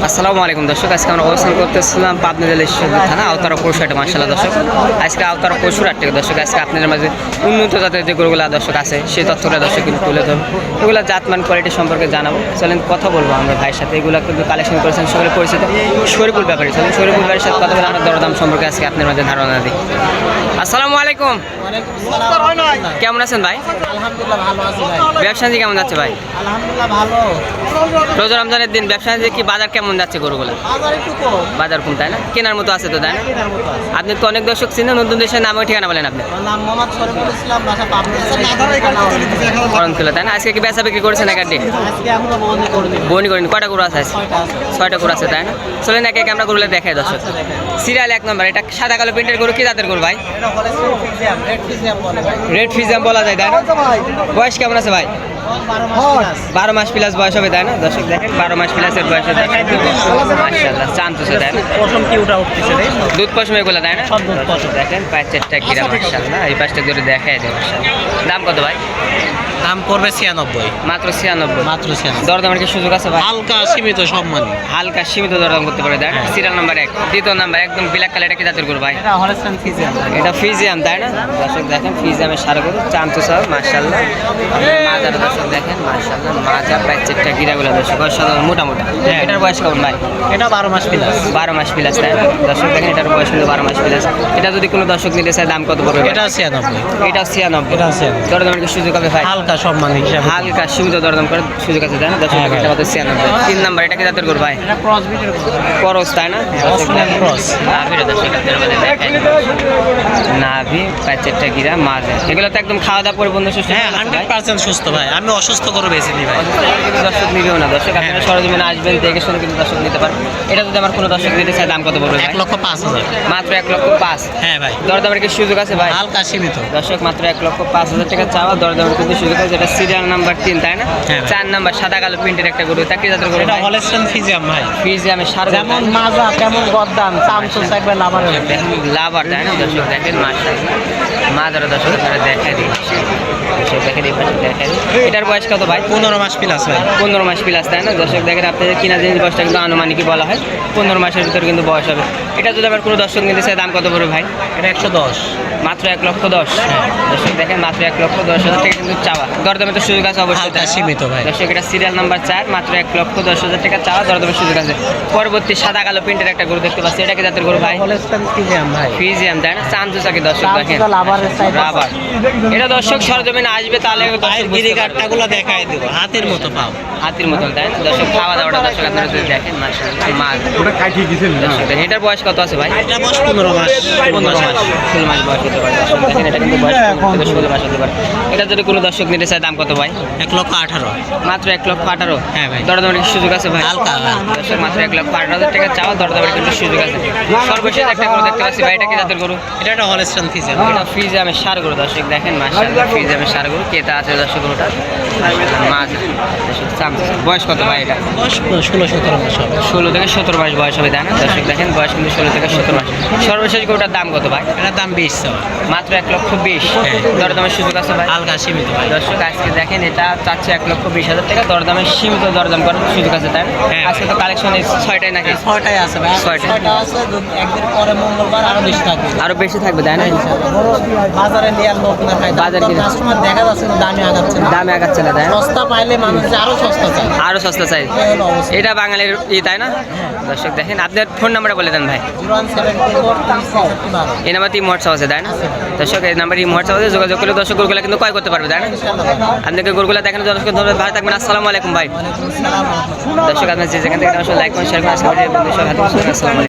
আসসালামু আলাইকুম দর্শক, আজকে আমরা অবস্থান করতেছিলাম পাবনা জেলার ঈশ্বরদী থানা আওতারা পরশুহাটে। মাশাআল্লাহ দর্শক, আজকে আওতারা পরশুহাট থেকে দর্শক আজকে আপনাদের মাঝে উন্নত জাতের যে গরুগুলা দর্শক আছে সেই তথ্যটা দর্শক কিন্তু তুলে ধরবো। এগুলো জাতমান কোয়ালিটি সম্পর্কে জানাবো। চলেন কথা বলবো আমরা ভাইয়ের সাথে। এগুলো কিন্তু কালেকশন করেছেন সকলে পরিচিত শরীফুল ব্যাপারী। চলেন শরীফুল ভাইয়ের সাথে কথা বলে আমরা দরদাম সম্পর্কে আজকে আপনার মাঝে ধারণা দিই। আসসালামু আলাইকুম, কেমন আছেন ভাই? আলহামদুলিল্লাহ ভালো আছি ভাই। ব্যবসা কেমন যাচ্ছে ভাই? আলহামদুলিল্লাহ ভালো। রোজা রমজানের দিন ব্যবসা কি বাজার কেমন যাচ্ছে গরুগুলো? বাজার একটু কম। বাজার কম তাই না? কেনার মতো আছে তো তাই না? কেনার মতো আছে। আপনি তো অনেক দর্শক চিনেন, নতুন দেশের নাম ও ঠিকানা বলেন আপনি। আমার নাম মোহাম্মদ শরীফুল ইসলাম, বাসা পাবনা। করণতুলা তাই না? আজকে কি বেচা বিক্রি করেছেন এক আড্ডি? আজকে এখনো বন্ধ করে দিই। বনি করেন কয়টা গরু আছে? ছয়টা আছে। 6টা গরু আছে তাই না? চলেন একে একে আমরা গরুগুলো দেখাই দর্শক। আচ্ছা, দেখেন। সিরিয়াল 1 নম্বর, এটা সাদা কালো প্রিন্টের গরু। কি জাতের গরু ভাই? এটা হলে ফিজিয়াম, রেড ফিজিয়াম বলে ভাই। রেড ফিজিয়াম বলা যায় তাই না? বয়স কেমন আছে ভাই? 12 মাস 12 মাস প্লাস বয়স হবে তাই না? দর্শক দেখেন 12 মাস প্লাসের বয়স হবে। মাশাআল্লাহ, চান্তুছে তাই না? প্রথম কি ওটা উঠতেছে রে? দুধ পশম এগুলো তাই না? সব দুধ পশম। দেখেন পায়ের চেষ্টা কিরা মাশাআল্লাহ। এই পাশটা গরু দেখাই দেয় মাশাআল্লাহ। দাম কত ভাই? দাম পড়বে 96। মাত্র 96। মাত্র 96। দরদামের কি সুযোগ আছে ভাই? হালকা সীমিত সম্মান। হালকা সীমিত দরদাম করতে পারে তাই না? সিরিয়াল নাম্বার 1, দ্বিতীয় নাম্বার একদম ব্ল্যাক কালার। এটা কি জাতের গরু ভাই? এটা হলস্টাইন ফিজিয়াম। এটা ফিজিয়াম তাই না? দর্শক দেখেন ফিজিয়ামের সারা গরু, চামচু সহ মাশাআল্লাহ। মাজার দর্শক দেখেন মাশাআল্লাহ, মাজা পায়ের চেষ্টা গিরাগুলো দর্শক অসাধারণ মোটা মোটা। এটার বয়স কেমন ভাই? এটা 12 মাস প্লাস। 12 মাস প্লাস তাই না? দর্শক দেখেন এটার বয়স কিন্তু 12 মাস প্লাস। এটা যদি কোনো দর্শক নিতে চায় দাম কত পড়বে? এটা 96। এটা 96। এটা 96। দরদামের কি সুযোগ হবে ভাই? হালকা সম্মান হিসাবে। হালকা সীমিত দরদাম করার সুযোগ আছে তাই না? দর্শক হ্যাঁ, এটা কত? 96। 3 নাম্বার, এটা কি জাতের গরু ভাই? এটা ক্রস বিটের করস তাই না? Australian cross. নাভির দর্শক আপনারা বলে দেখেন নাভি প্যাচেরটা গিরা মাজা, এগুলো তো একদম খাওয়া দাওয়া পরিপূর্ণ সুস্থ। হ্যাঁ 100% সুস্থ ভাই। আমি অসুস্থ করে বেশি নি ভাই। কিন্তু দর্শক নিবেও না। দর্শক আপনারা সরজমিনে আসবেন, দেখে শুনে কিন্তু দর্শক নিতে পারেন। এটা যদি আমার কোনো দর্শক নিতে চায় দাম কত পড়বে? 1,05,000। মাত্র 1,05,000। হ্যাঁ ভাই, দরদামের কি সুযোগ আছে ভাই? হালকা সীমিত। দর্শক মাত্র 1,05,000 টাকা চাওয়া, দরদামের কিন্তু সুযোগ আছে। এটা সিরিয়াল নাম্বার 3 তাই না? হ্যাঁ ভাই। 4 নাম্বার সাদা কালো প্রিন্টের একটা গরু। তাকে জাতের গরু এটা ভাই? হলস্টাইন ফিজিয়াম ভাই। ফিজিয়ামের সার যেমন মাজা তেমন গদ্দাম, চামচু থাকবে লাভারের। লাভার তাই না? দর্শক দেখেন মাশাআল্লাহ, মাদারা দর্শক আপনারা দেখাই দিন। দর্শক দেখেন এই পাশে দেখাই দিন। এটার বয়স কত ভাই? 15 মাস প্লাস ভাই। 15 মাস প্লাস তাই না? দর্শক দেখেন আপনাদের কিনা জিনিস বয়সটা কিন্তু আনুমানিকই বলা হয়, 15 মাসের ভিতরে কিন্তু বয়স হবে। এটা যদি আবার কোনো দর্শক নিতে চায় দাম কত পড়বে ভাই? এটা 110। মাত্র 1,10,000। দর্শক দেখেন মাত্র 1,10,000 টাকা কিন্তু চাওয়া, দরদামে তো সুযোগ আছে অবশ্যই। হালকা সীমিত ভাই। দর্শক এটা সিরিয়াল নাম্বার 4, মাত্র 1,10,000 টাকা চাওয়া, দরদামের সুযোগ আছে। পরবর্তী সাদা কালো প্রিন্টের একটা গরু দেখতে পাচ্ছি। এটা কি জাতের গরু ভাই? হলস্টাইন ফিজিয়াম ভাই। ফিজিয়াম তাই না? চান্সু চাকি দর্শক দেখেন লাভারের সাইড রাবার। এটা দর্শক সরজমিনে আসবে তাহলে পায়ের দর্শক গিরি বুঝতে পারবে। কাটটাগুলো দেখাই দেব, হাতের মতো পাও। হাতির মতন তাই না? দর্শক খাওয়া দাওয়াটা দর্শক আপনারা যদি দেখেন মাশাআল্লাহ মাছ। দর্শক দেখেন এটার বয়স কত আছে ভাই? এটা বয়স 15 মাস। 15 মাস, 16 মাস বয়স হতে পারে। দর্শক দেখেন এটা কিন্তু বয়স 15 থেকে 16 মাস হতে পারে। এটা যদি কোনো দর্শক নিতে চায় দাম কত ভাই? 1,18,000। মাত্র 1,18,000। হ্যাঁ ভাই। দরদামের কি সুযোগ আছে ভাই? হালকা হালকা। দর্শক মাত্র 1,18,000 টাকা চাওয়া, দরদামের কিন্তু সুযোগ আছে। সর্বশেষ একটা গরু দেখতে পাচ্ছি ভাই, এটা কি জাতের গরু? এটা একটা হলস্টাইন ফিজিয়াম। এটা ফিজিয়ামের সার গরু। দর্শক দেখেন মাশাআল্লাহ, ফিজিয়ামের সার গরু। কেতা আছে দর্শক গরুটা মাছ। দর্শক চামচা। বয়স কত ভাই এটা? বয়স 16-17 মাস হবে। 16 থেকে 17 মাস বয়স হবে তাই না? দর্শক দেখেন বয়স কিন্তু 16 থেকে 17 মাস। সর্বশেষ গরুটার দাম কত ভাই? এটার দাম 20 টাকা। মাত্র 1,20,000। হ্যাঁ। দরদামের সুযোগ আছে ভাই? হালকা সীমিত ভাই। দর্শক আজকে দেখেন এটা চাচ্ছে 1,20,000 টাকা, দরদামের সীমিত দরদাম করার সুযোগ আছে তাই না? হ্যাঁ। আজকে তো কালেকশন 6টাই নাকি? 6টাই আছে ভাই। ছয়টা। 6টা আছে, একদিন পরে মঙ্গলবার আরো বেশি থাকবে। আরো বেশি থাকবে তাই না? বাজারে নেওয়ার লোক না ভাই। বাজার কিনে- কাস্টমার দেখা যাচ্ছে না, দামে আগাচ্ছে না। দামে আগাচ্ছে না তাই না? সস্তা পাইলে মানুষ আরো সস্তা চায়। আরো সস্তা চাই, এই হলো অবস্থা। এটা বাঙালির তাই না? দর্শক দেখেন আপনার ফোন নাম্বারটা বলে দেন ভাই। 01744 এই নাম্বার টিম হোয়াটসঅ্যাপ আছে তাই না? দর্শক এই নাম্বার টিম হোয়াটসঅ্যাপ আছে, যোগাযোগ করলে দর্শক গরুগুলা কিন্তু ক্রয় করতে পারবে তাই না? আপনাকে গরুগুলা দেখানোর জন্য অসংখ্য ধন্যবাদ। ভালো থাকবেন। আসসালামু আলাইকুম ভাই। দর্শক আপনার যে যেখান থেকে লাইক করুন, শেয়ার করুন। আজকে ভিডিও বন্ধু সবাই আসসালামু আলাইকুম।